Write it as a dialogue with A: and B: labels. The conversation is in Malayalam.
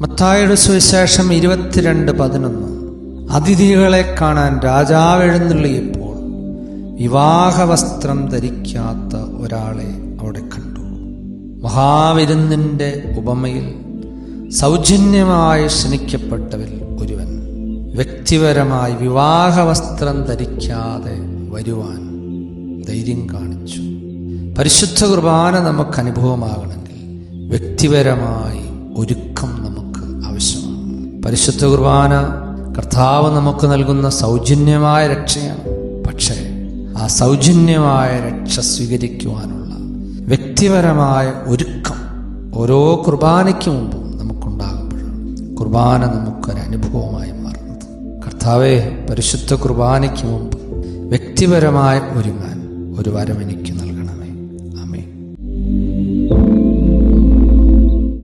A: മത്തായിയുടെ സുവിശേഷം 22:11. അതിഥികളെ കാണാൻ രാജാവ് എഴുന്നള്ളിയപ്പോൾ വിവാഹവസ്ത്രം ധരിക്കാത്ത ഒരാളെ അവിടെ കണ്ടു. മഹാവിരുന്നിന്റെ ഉപമയിൽ സൗജന്യമായി ക്ഷണിക്കപ്പെട്ടവരിൽ ഒരുവൻ വ്യക്തിപരമായി വിവാഹവസ്ത്രം ധരിക്കാതെ വരുവാൻ ധൈര്യം കാണിച്ചു. പരിശുദ്ധ കുർബാന നമുക്ക് അനുഭവമാകണമെങ്കിൽ വ്യക്തിപരമായി ഒരുക്കം നമുക്ക് ആവശ്യമാണ്. പരിശുദ്ധ കുർബാന കർത്താവ് നമുക്ക് നൽകുന്ന സൗജന്യമായ രക്ഷയാണ്. പക്ഷേ ആ സൗജന്യമായ രക്ഷ സ്വീകരിക്കുവാനുള്ള വ്യക്തിപരമായ ഒരുക്കം ഓരോ കുർബാനയ്ക്ക് മുമ്പും നമുക്കുണ്ടാകുമ്പോഴാണ് കുർബാന നമുക്കൊരനുഭവമായി മാറുന്നത്. കർത്താവേ, പരിശുദ്ധ കുർബാനയ്ക്ക് മുമ്പ് വ്യക്തിപരമായി ഒരുങ്ങാൻ ഒരു വരം എനിക്ക്